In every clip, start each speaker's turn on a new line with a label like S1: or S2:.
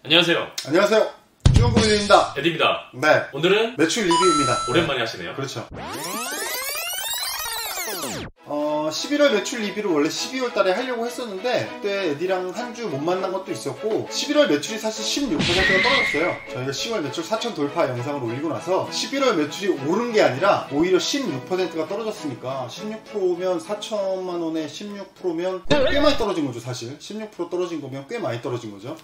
S1: 안녕하세요.
S2: 안녕하세요. 주원구입니다.
S1: 에디입니다.
S2: 네.
S1: 오늘은
S2: 매출 리뷰입니다.
S1: 오랜만에 하시네요.
S2: 그렇죠. 11월 매출 리뷰를 원래 12월 달에 하려고 했었는데 그때 에디랑 한 주 못 만난 것도 있었고 11월 매출이 사실 16%가 떨어졌어요. 저희가 10월 매출 4천 돌파 영상을 올리고 나서 11월 매출이 오른 게 아니라 오히려 16%가 떨어졌으니까 16%면 4천만 원에 16%면 꽤 많이 떨어진 거죠. 사실 16% 떨어진 거면 꽤 많이 떨어진 거죠.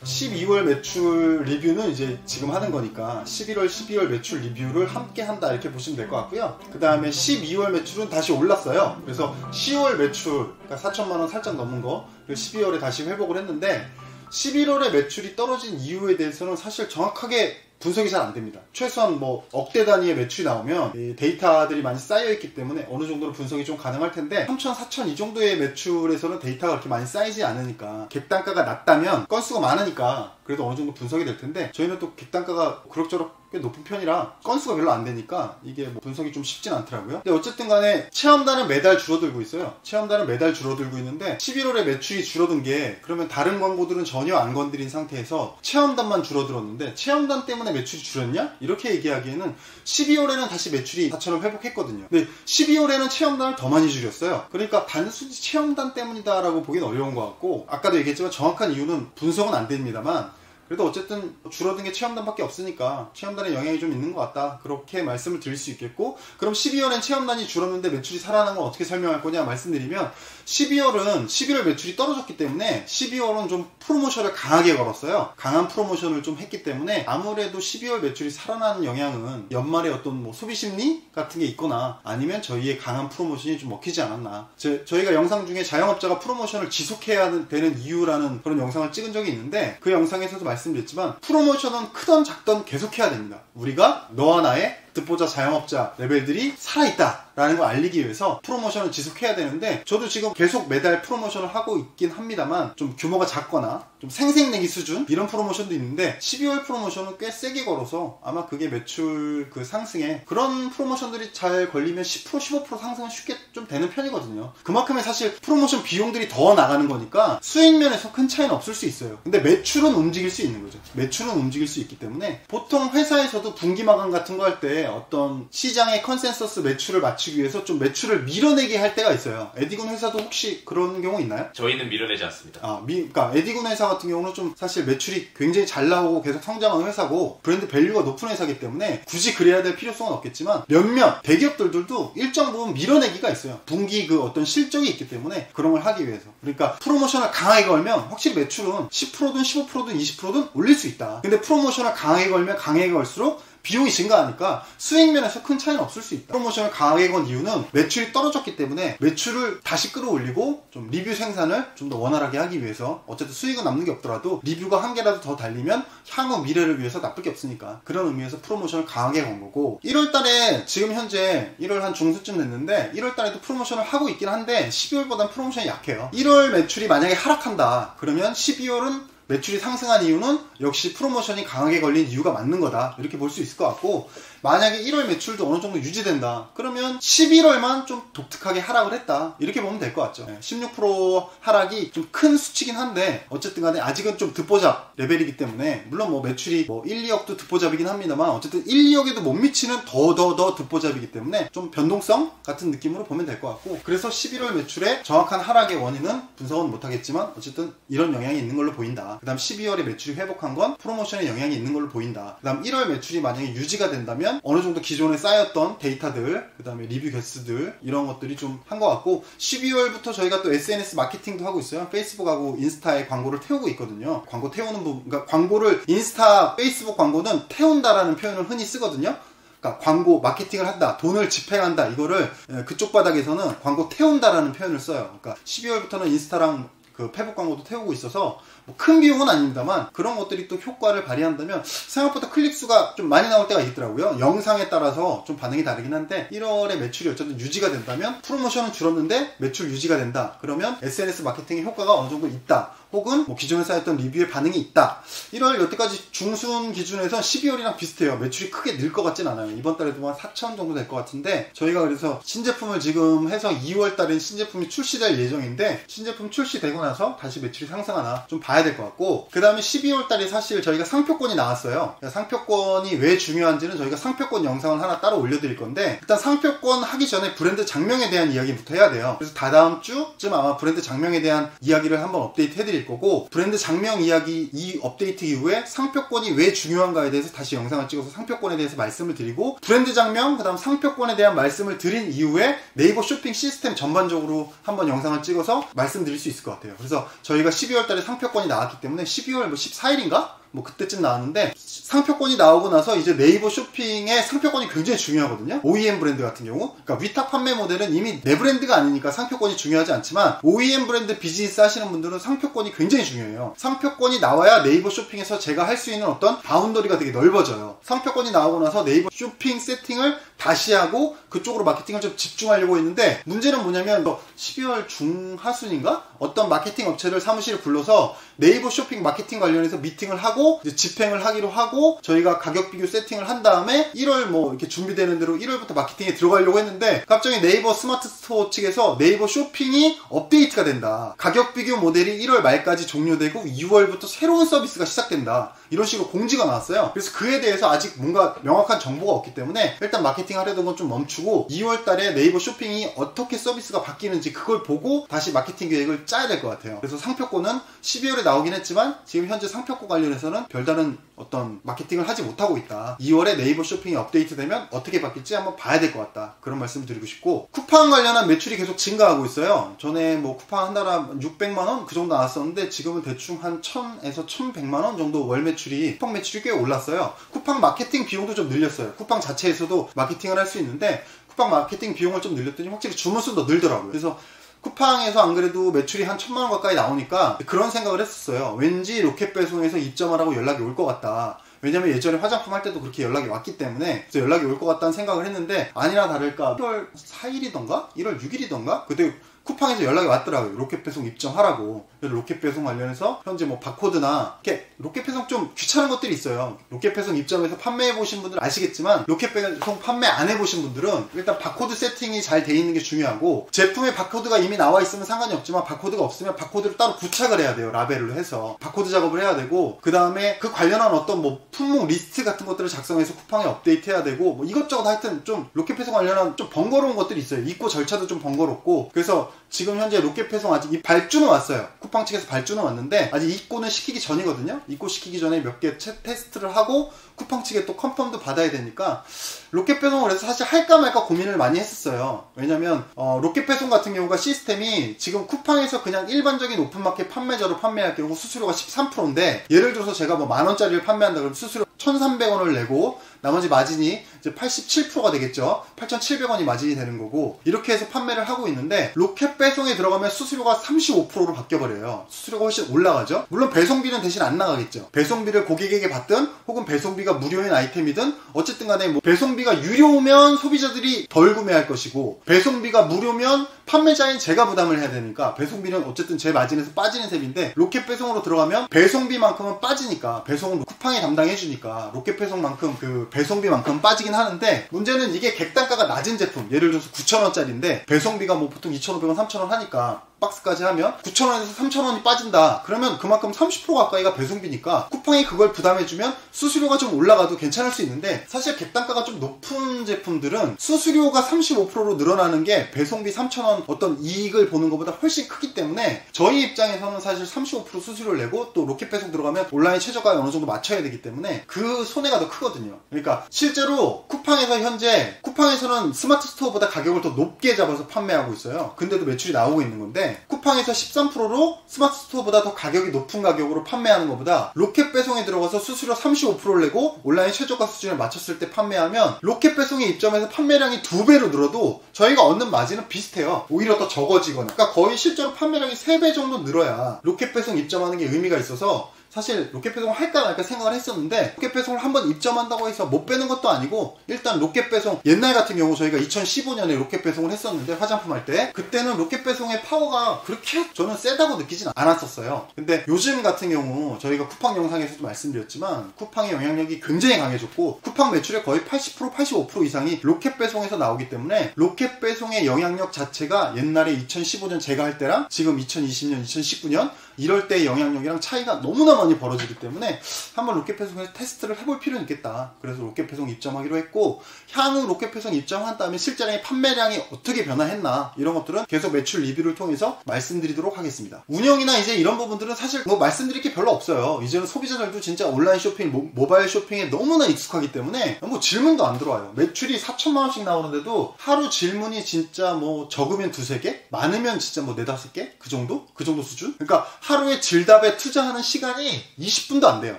S2: 12월 매출 리뷰는 이제 지금 하는 거니까 11월, 12월 매출 리뷰를 함께 한다 이렇게 보시면 될 것 같고요. 그 다음에 12월 매출은 다시 올랐어요. 그래서 10월 매출, 그러니까 4천만 원 살짝 넘은 거 12월에 다시 회복을 했는데 11월에 매출이 떨어진 이유에 대해서는 사실 정확하게 분석이 잘 안 됩니다. 최소한 뭐 억대 단위의 매출이 나오면 이 데이터들이 많이 쌓여 있기 때문에 어느 정도로 분석이 좀 가능할 텐데 3천, 4천 이 정도의 매출에서는 데이터가 그렇게 많이 쌓이지 않으니까 객단가가 낮다면 건수가 많으니까 그래도 어느 정도 분석이 될 텐데 저희는 또 객단가가 그럭저럭 꽤 높은 편이라 건수가 별로 안 되니까 이게 뭐 분석이 좀 쉽진 않더라고요. 근데 어쨌든 간에 체험단은 매달 줄어들고 있어요. 체험단은 매달 줄어들고 있는데 11월에 매출이 줄어든 게 그러면 다른 광고들은 전혀 안 건드린 상태에서 체험단만 줄어들었는데 체험단 때문에 매출이 줄었냐? 이렇게 얘기하기에는 12월에는 다시 매출이 4천을 회복했거든요. 근데 12월에는 체험단을 더 많이 줄였어요. 그러니까 단순히 체험단 때문이다 라고 보기는 어려운 것 같고 아까도 얘기했지만 정확한 이유는 분석은 안 됩니다만 그래도 어쨌든 줄어든 게 체험단밖에 없으니까 체험단에 영향이 좀 있는 것 같다 그렇게 말씀을 드릴 수 있겠고 그럼 12월엔 체험단이 줄었는데 매출이 살아난 건 어떻게 설명할 거냐 말씀드리면 12월은 11월 매출이 떨어졌기 때문에 12월은 좀 프로모션을 강하게 걸었어요. 강한 프로모션을 좀 했기 때문에 아무래도 12월 매출이 살아나는 영향은 연말에 어떤 뭐 소비심리 같은 게 있거나 아니면 저희의 강한 프로모션이 좀 먹히지 않았나. 저희가 영상 중에 자영업자가 프로모션을 지속해야 되는 이유라는 그런 영상을 찍은 적이 있는데 그 영상에서도 말씀드렸지만 프로모션은 크던 작던 계속해야 됩니다. 우리가 너와 나의 듣보자 자영업자 레벨들이 살아있다 라는 걸 알리기 위해서 프로모션을 지속해야 되는데 저도 지금 계속 매달 프로모션을 하고 있긴 합니다만 좀 규모가 작거나 좀 생색내기 수준 이런 프로모션도 있는데 12월 프로모션은 꽤 세게 걸어서 아마 그게 매출 그 상승에 그런 프로모션들이 잘 걸리면 10% 15% 상승은 쉽게 좀 되는 편이거든요. 그만큼의 사실 프로모션 비용들이 더 나가는 거니까 수익면에서 큰 차이는 없을 수 있어요. 근데 매출은 움직일 수 있는 거죠. 매출은 움직일 수 있기 때문에 보통 회사에서도 분기 마감 같은 거 할 때 어떤 시장의 컨센서스 매출을 맞추기 위해서 좀 매출을 밀어내게 할 때가 있어요. 에디군 회사도 혹시 그런 경우 있나요?
S1: 저희는 밀어내지 않습니다.
S2: 그러니까 에디군 회사 같은 경우는 좀 사실 매출이 굉장히 잘 나오고 계속 성장하는 회사고 브랜드 밸류가 높은 회사이기 때문에 굳이 그래야 될 필요성은 없겠지만 몇몇 대기업들도 일정 부분 밀어내기가 있어요. 분기 그 어떤 실적이 있기 때문에 그런 걸 하기 위해서. 그러니까 프로모션을 강하게 걸면 확실히 매출은 10%든 15%든 20%든 올릴 수 있다. 근데 프로모션을 강하게 걸면 강하게 걸수록 비용이 증가하니까 수익면에서 큰 차이는 없을 수 있다. 프로모션을 강하게 건 이유는 매출이 떨어졌기 때문에 매출을 다시 끌어올리고 좀 리뷰 생산을 좀 더 원활하게 하기 위해서 어쨌든 수익은 남는 게 없더라도 리뷰가 한 개라도 더 달리면 향후 미래를 위해서 나쁠 게 없으니까 그런 의미에서 프로모션을 강하게 건 거고 1월달에 지금 현재 1월 한 중순쯤 됐는데 1월달에도 프로모션을 하고 있긴 한데 12월보다는 프로모션이 약해요. 1월 매출이 만약에 하락한다 그러면 12월은 매출이 상승한 이유는 역시 프로모션이 강하게 걸린 이유가 맞는 거다 이렇게 볼 수 있을 것 같고 만약에 1월 매출도 어느 정도 유지된다 그러면 11월만 좀 독특하게 하락을 했다 이렇게 보면 될 것 같죠. 16% 하락이 좀 큰 수치긴 한데 어쨌든 간에 아직은 좀 듣보잡 레벨이기 때문에 물론 뭐 매출이 뭐 1, 2억도 듣보잡이긴 합니다만 어쨌든 1, 2억에도 못 미치는 더 듣보잡이기 때문에 좀 변동성 같은 느낌으로 보면 될 것 같고 그래서 11월 매출의 정확한 하락의 원인은 분석은 못하겠지만 어쨌든 이런 영향이 있는 걸로 보인다. 그 다음 12월에 매출이 회복한 건 프로모션에 영향이 있는 걸로 보인다. 그 다음 1월 매출이 만약에 유지가 된다면 어느 정도 기존에 쌓였던 데이터들 그 다음에 리뷰 개수들 이런 것들이 좀 한 것 같고 12월부터 저희가 또 SNS 마케팅도 하고 있어요. 페이스북하고 인스타에 광고를 태우고 있거든요. 광고 태우는 부분 그러니까 광고를 인스타 페이스북 광고는 태운다라는 표현을 흔히 쓰거든요. 그러니까 광고 마케팅을 한다 돈을 집행한다 이거를 그쪽 바닥에서는 광고 태운다라는 표현을 써요. 그러니까 12월부터는 인스타랑 그 페북 광고도 태우고 있어서 뭐 큰 비용은 아닙니다만 그런 것들이 또 효과를 발휘한다면 생각보다 클릭수가 좀 많이 나올 때가 있더라고요. 영상에 따라서 좀 반응이 다르긴 한데 1월에 매출이 어쨌든 유지가 된다면 프로모션은 줄었는데 매출 유지가 된다. 그러면 SNS 마케팅의 효과가 어느 정도 있다. 혹은 뭐 기존에 쌓였던 리뷰의 반응이 있다. 1월 여태까지 중순 기준에서 12월이랑 비슷해요. 매출이 크게 늘 것 같진 않아요. 이번 달에도 한 4천 정도 될 것 같은데 저희가 그래서 신제품을 지금 해서 2월 달엔 신제품이 출시될 예정인데 신제품 출시되고 나서 다시 매출이 상승하나 좀 봐야 봐야 될 것 같고, 그 다음에 12월 달에 사실 저희가 상표권이 나왔어요. 상표권이 왜 중요한지는 저희가 상표권 영상을 하나 따로 올려드릴 건데, 일단 상표권 하기 전에 브랜드 장명에 대한 이야기부터 해야 돼요. 그래서 다다음 주쯤 아마 브랜드 장명에 대한 이야기를 한번 업데이트 해드릴 거고, 브랜드 장명 이야기 이 업데이트 이후에 상표권이 왜 중요한가에 대해서 다시 영상을 찍어서 상표권에 대해서 말씀을 드리고, 브랜드 장명, 그 다음 상표권에 대한 말씀을 드린 이후에 네이버 쇼핑 시스템 전반적으로 한번 영상을 찍어서 말씀드릴 수 있을 것 같아요. 그래서 저희가 12월 달에 상표권이 나왔기 때문에 12월 뭐 14일인가? 뭐 그때쯤 나왔는데, 상표권이 나오고 나서 이제 네이버 쇼핑의 상표권이 굉장히 중요하거든요. OEM 브랜드 같은 경우, 그러니까 위탁 판매 모델은 이미 내 브랜드가 아니니까 상표권이 중요하지 않지만, OEM 브랜드 비즈니스 하시는 분들은 상표권이 굉장히 중요해요. 상표권이 나와야 네이버 쇼핑에서 제가 할 수 있는 어떤 바운더리가 되게 넓어져요. 상표권이 나오고 나서 네이버 쇼핑 세팅을 다시 하고 그쪽으로 마케팅을 좀 집중하려고 했는데, 문제는 뭐냐면 12월 중하순인가? 어떤 마케팅 업체를 사무실에 불러서 네이버 쇼핑 마케팅 관련해서 미팅을 하고 이제 집행을 하기로 하고, 저희가 가격 비교 세팅을 한 다음에 1월 뭐 이렇게 준비되는 대로 1월부터 마케팅에 들어가려고 했는데, 갑자기 네이버 스마트 스토어 측에서 네이버 쇼핑이 업데이트가 된다. 가격 비교 모델이 1월 말까지 종료되고 2월부터 새로운 서비스가 시작된다. 이런 식으로 공지가 나왔어요. 그래서 그에 대해서 아직 뭔가 명확한 정보가 없기 때문에 일단 마케팅 하려던 건 좀 멈추고, 2월 달에 네이버 쇼핑이 어떻게 서비스가 바뀌는지 그걸 보고 다시 마케팅 계획을 짜야 될 것 같아요. 그래서 상표권은 12월에 나오긴 했지만 지금 현재 상표권 관련해서는 별다른 어떤 마케팅을 하지 못하고 있다. 2월에 네이버 쇼핑이 업데이트되면 어떻게 바뀔지 한번 봐야 될 것 같다. 그런 말씀을 드리고 싶고, 쿠팡 관련한 매출이 계속 증가하고 있어요. 전에 뭐 쿠팡 한 달에 600만원 그 정도 나왔었는데, 지금은 대충 한 1000에서 1100만원 정도 월 매출이, 쿠팡 매출이 꽤 올랐어요. 쿠팡 마케팅 비용도 좀 늘렸어요. 쿠팡 자체에서도 마케팅을 할 수 있는데 쿠팡 마케팅 비용을 좀 늘렸더니 확실히 주문 수도 늘더라고요. 그래서 쿠팡에서 안 그래도 매출이 한 1000만원 가까이 나오니까 그런 생각을 했었어요. 왠지 로켓 배송에서 입점하라고 연락이 올 것 같다. 왜냐면 예전에 화장품 할 때도 그렇게 연락이 왔기 때문에, 그래서 연락이 올 것 같다는 생각을 했는데, 아니나 다를까 1월 4일이던가 1월 6일이던가 그때 쿠팡에서 연락이 왔더라고요. 로켓 배송 입점하라고. 그래서 로켓 배송 관련해서 현재 뭐 바코드나 이렇게 로켓 배송 좀 귀찮은 것들이 있어요. 로켓 배송 입점해서 판매해 보신 분들은 아시겠지만, 로켓 배송 판매 안 해보신 분들은 일단 바코드 세팅이 잘 돼 있는 게 중요하고, 제품에 바코드가 이미 나와 있으면 상관이 없지만 바코드가 없으면 바코드를 따로 부착을 해야 돼요. 라벨로 해서 바코드 작업을 해야 되고, 그 다음에 그 관련한 어떤 뭐 품목 리스트 같은 것들을 작성해서 쿠팡에 업데이트 해야 되고, 뭐 이것저것 하여튼 좀 로켓 배송 관련한 좀 번거로운 것들이 있어요. 입고 절차도 좀 번거롭고. 그래서 지금 현재 로켓 배송 아직 이 발주는 왔어요. 쿠팡 측에서 발주는 왔는데 아직 입고는 시키기 전이거든요. 입고 시키기 전에 몇 개 테스트를 하고 쿠팡 측에 또 컨펌도 받아야 되니까, 로켓 배송을 해서 사실 할까 말까 고민을 많이 했었어요. 왜냐면 로켓 배송 같은 경우가 시스템이 지금 쿠팡에서 그냥 일반적인 오픈마켓 판매자로 판매할 경우 수수료가 13%인데, 예를 들어서 제가 뭐 만원짜리를 판매한다 그러면 수수료 1,300원을 내고 나머지 마진이 이제 87%가 되겠죠. 8,700원이 마진이 되는 거고, 이렇게 해서 판매를 하고 있는데, 로켓 배송에 들어가면 수수료가 35%로 바뀌어버려요. 수수료가 훨씬 올라가죠. 물론 배송비는 대신 안 나가겠죠. 배송비를 고객에게 받든 혹은 배송비가 무료인 아이템이든 어쨌든 간에 뭐 배송비가 유료면 소비자들이 덜 구매할 것이고, 배송비가 무료면 판매자인 제가 부담을 해야 되니까 배송비는 어쨌든 제 마진에서 빠지는 셈인데, 로켓 배송으로 들어가면 배송비만큼은 빠지니까, 배송은 쿠팡이 담당해주니까 로켓 배송만큼 그 배송비만큼 빠지긴 하는데, 문제는 이게 객단가가 낮은 제품, 예를 들어서 9,000원짜리인데 배송비가 뭐 보통 2,500원, 3,000원 하니까 박스까지 하면 9,000원에서 3,000원이 빠진다. 그러면 그만큼 30% 가까이가 배송비니까 쿠팡이 그걸 부담해주면 수수료가 좀 올라가도 괜찮을 수 있는데, 사실 객단가가 좀 높은 제품들은 수수료가 35%로 늘어나는 게 배송비 3,000원 어떤 이익을 보는 것보다 훨씬 크기 때문에, 저희 입장에서는 사실 35% 수수료를 내고 또 로켓 배송 들어가면 온라인 최저가에 어느 정도 맞춰야 되기 때문에 그 손해가 더 크거든요. 그러니까 실제로 쿠팡에서 현재, 쿠팡에서는 스마트 스토어보다 가격을 더 높게 잡아서 판매하고 있어요. 근데도 매출이 나오고 있는 건데, 쿠팡에서 13%로 스마트 스토어보다 더 가격이 높은 가격으로 판매하는 것보다 로켓 배송에 들어가서 수수료 35%를 내고 온라인 최저가 수준을 맞췄을 때 판매하면, 로켓 배송에 입점해서 판매량이 2배로 늘어도 저희가 얻는 마진은 비슷해요. 오히려 더 적어지거나. 그러니까 거의 실제로 판매량이 3배 정도 늘어야 로켓 배송 입점하는 게 의미가 있어서, 사실 로켓 배송을 할까 말까 생각을 했었는데, 로켓 배송을 한번 입점한다고 해서 못 빼는 것도 아니고, 일단 로켓 배송, 옛날 같은 경우 저희가 2015년에 로켓 배송을 했었는데, 화장품 할 때 그때는 로켓 배송의 파워가 그렇게 저는 세다고 느끼진 않았었어요. 근데 요즘 같은 경우 저희가 쿠팡 영상에서도 말씀드렸지만 쿠팡의 영향력이 굉장히 강해졌고, 쿠팡 매출의 거의 80%, 85% 이상이 로켓 배송에서 나오기 때문에, 로켓 배송의 영향력 자체가 옛날에 2015년 제가 할 때랑 지금 2020년, 2019년 이럴 때 영향력이랑 차이가 너무나 많이 벌어지기 때문에 한번 로켓배송에서 테스트를 해볼 필요는 있겠다. 그래서 로켓배송 입점하기로 했고, 향후 로켓배송 입점한 다음에 실제로 판매량이 어떻게 변화했나 이런 것들은 계속 매출 리뷰를 통해서 말씀드리도록 하겠습니다. 운영이나 이제 이런 부분들은 사실 뭐 말씀드릴 게 별로 없어요. 이제는 소비자들도 진짜 온라인 쇼핑, 모바일 쇼핑에 너무나 익숙하기 때문에 뭐 질문도 안 들어와요. 매출이 4천만 원씩 나오는데도 하루 질문이 진짜 뭐 적으면 2-3개? 많으면 진짜 뭐 4-5개? 그 정도? 그 정도 수준? 그러니까 하루에 질답에 투자하는 시간이 20분도 안 돼요.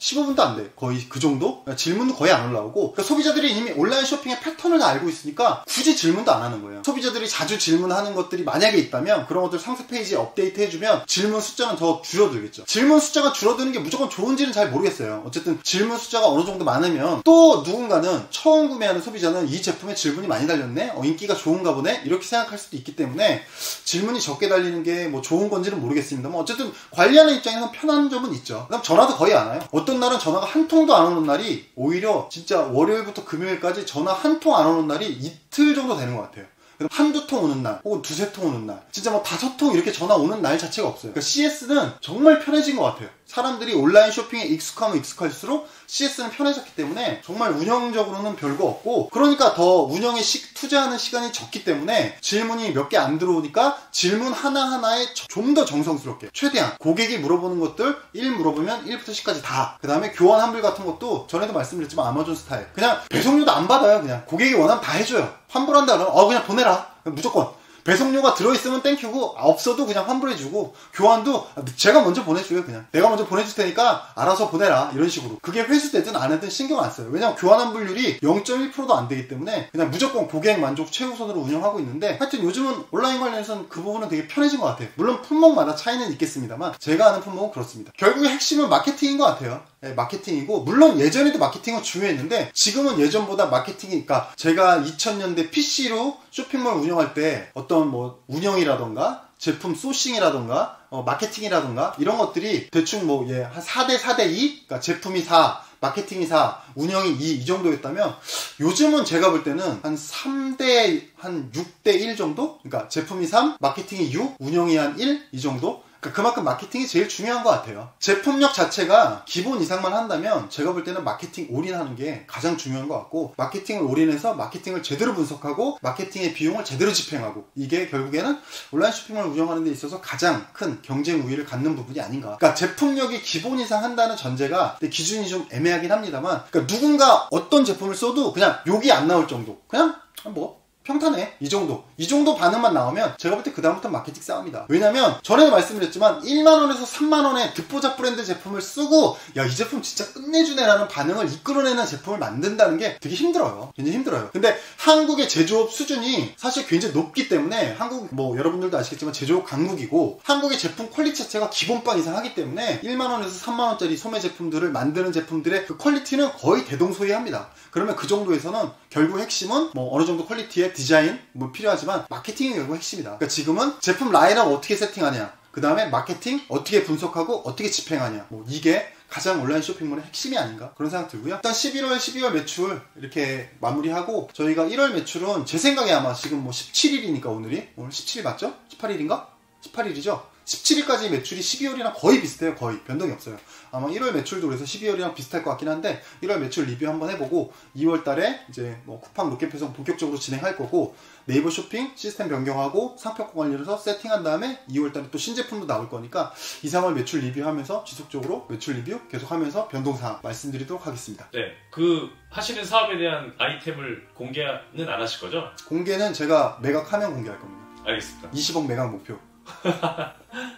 S2: 15분도 안 돼. 거의 그 정도? 그러니까 질문도 거의 안 올라오고, 그러니까 소비자들이 이미 온라인 쇼핑의 패턴을 다 알고 있으니까 굳이 질문도 안 하는 거예요. 소비자들이 자주 질문하는 것들이 만약에 있다면 그런 것들 상세 페이지에 업데이트 해주면 질문 숫자는 더 줄어들겠죠. 질문 숫자가 줄어드는 게 무조건 좋은지는 잘 모르겠어요. 어쨌든 질문 숫자가 어느 정도 많으면 또 누군가는 처음 구매하는 소비자는 이 제품에 질문이 많이 달렸네? 인기가 좋은가 보네? 이렇게 생각할 수도 있기 때문에 질문이 적게 달리는 게 뭐 좋은 건지는 모르겠습니다만 어쨌든 관리하는 입장에서는 편한 점은 있죠. 그다음 전화도 거의 안 와요. 어떤 날은 전화가 한 통도 안 오는 날이, 오히려 진짜 월요일부터 금요일까지 전화 한 통 안 오는 날이 이틀 정도 되는 것 같아요. 한두 통 오는 날, 혹은 2-3통 오는 날, 진짜 뭐 5통 이렇게 전화 오는 날 자체가 없어요. 그러니까 CS는 정말 편해진 것 같아요. 사람들이 온라인 쇼핑에 익숙하면 익숙할수록 CS는 편해졌기 때문에 정말 운영적으로는 별거 없고, 그러니까 더 운영에 투자하는 시간이 적기 때문에 질문이 몇 개 안 들어오니까 질문 하나하나에 좀 더 정성스럽게 최대한 고객이 물어보는 것들 1 물어보면 1부터 10까지 다, 그 다음에 교환 환불 같은 것도 전에도 말씀드렸지만 아마존 스타일 그냥 배송료도 안 받아요. 그냥 고객이 원하면 다 해줘요. 환불한다 그러면 그냥 보내라, 무조건. 배송료가 들어있으면 땡큐고 없어도 그냥 환불해주고, 교환도 제가 먼저 보내줘요. 그냥 내가 먼저 보내줄 테니까 알아서 보내라, 이런 식으로. 그게 회수되든 안 하든 신경 안 써요. 왜냐면 교환 환불률이 0.1%도 안 되기 때문에 그냥 무조건 고객 만족 최우선으로 운영하고 있는데, 하여튼 요즘은 온라인 관련해서는 그 부분은 되게 편해진 것 같아요. 물론 품목마다 차이는 있겠습니다만 제가 아는 품목은 그렇습니다. 결국에 핵심은 마케팅인 것 같아요. 네, 마케팅이고, 물론 예전에도 마케팅은 중요했는데 지금은 예전보다 마케팅이, 그러니까 제가 2000년대 PC로 쇼핑몰 운영할 때 어떤 뭐 운영이라던가 제품 소싱이라던가 마케팅이라던가 이런 것들이 대충 뭐 한 4대4대2, 그러니까 제품이 4, 마케팅이 4, 운영이 2 이 정도였다면, 요즘은 제가 볼 때는 한 3대 한 6대1 정도? 그러니까 제품이 3, 마케팅이 6, 운영이 한 1 이 정도? 그러니까 그만큼 마케팅이 제일 중요한 것 같아요. 제품력 자체가 기본 이상만 한다면 제가 볼 때는 마케팅 올인하는 게 가장 중요한 것 같고, 마케팅을 올인해서 마케팅을 제대로 분석하고 마케팅의 비용을 제대로 집행하고, 이게 결국에는 온라인 쇼핑몰 운영하는 데 있어서 가장 큰 경쟁 우위를 갖는 부분이 아닌가. 그러니까 제품력이 기본 이상 한다는 전제가 기준이 좀 애매하긴 합니다만, 그러니까 누군가 어떤 제품을 써도 그냥 욕이 안 나올 정도, 그냥 뭐 평탄해, 이 정도 반응만 나오면 제가 볼 때 그 다음부터 마케팅 싸움이다. 왜냐면 전에도 말씀드렸지만 1만원에서 3만원의 듣보잡 브랜드 제품을 쓰고 야, 이 제품 진짜 끝내주네 라는 반응을 이끌어내는 제품을 만든다는 게 되게 힘들어요. 굉장히 힘들어요. 근데 한국의 제조업 수준이 사실 굉장히 높기 때문에, 한국 뭐 여러분들도 아시겠지만 제조업 강국이고, 한국의 제품 퀄리티 자체가 기본빵 이상 하기 때문에 1만원에서 3만원짜리 소매 제품들을 만드는 제품들의 그 퀄리티는 거의 대동소이합니다. 그러면 그 정도에서는 결국 핵심은 뭐 어느 정도 퀄리티의 디자인 뭐 필요하지만 마케팅이 결국 핵심이다. 그러니까 지금은 제품 라인업 어떻게 세팅하냐, 그 다음에 마케팅 어떻게 분석하고 어떻게 집행하냐, 뭐 이게 가장 온라인 쇼핑몰의 핵심이 아닌가, 그런 생각 들고요. 일단 11월, 12월 매출 이렇게 마무리하고, 저희가 1월 매출은 제 생각에 아마 지금 뭐 17일이니까 오늘 17일 맞죠? 18일인가? 18일이죠? 17일까지 매출이 12월이랑 거의 비슷해요. 거의 변동이 없어요. 아마 1월 매출도 그래서 12월이랑 비슷할 것 같긴 한데, 1월 매출 리뷰 한번 해보고 2월 달에 이제 뭐 쿠팡 로켓 배송 본격적으로 진행할 거고, 네이버 쇼핑 시스템 변경하고 상표권 관리를 해서 세팅한 다음에 2월 달에 또 신제품도 나올 거니까 2, 3월 매출 리뷰하면서 지속적으로 매출 리뷰 계속하면서 변동사항 말씀드리도록 하겠습니다.
S1: 네, 그 하시는 사업에 대한 아이템을 공개는 안 하실 거죠?
S2: 공개는 제가 매각하면 공개할 겁니다.
S1: 알겠습니다.
S2: 20억 매각 목표.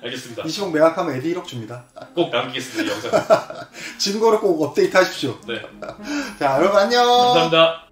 S1: 알겠습니다.
S2: 20억 매각하면 에디 1억 줍니다.
S1: 꼭 남기겠습니다, 이 영상.
S2: 증거를 꼭 업데이트 하십시오.
S1: 네.
S2: 자, 여러분 안녕.
S1: 감사합니다.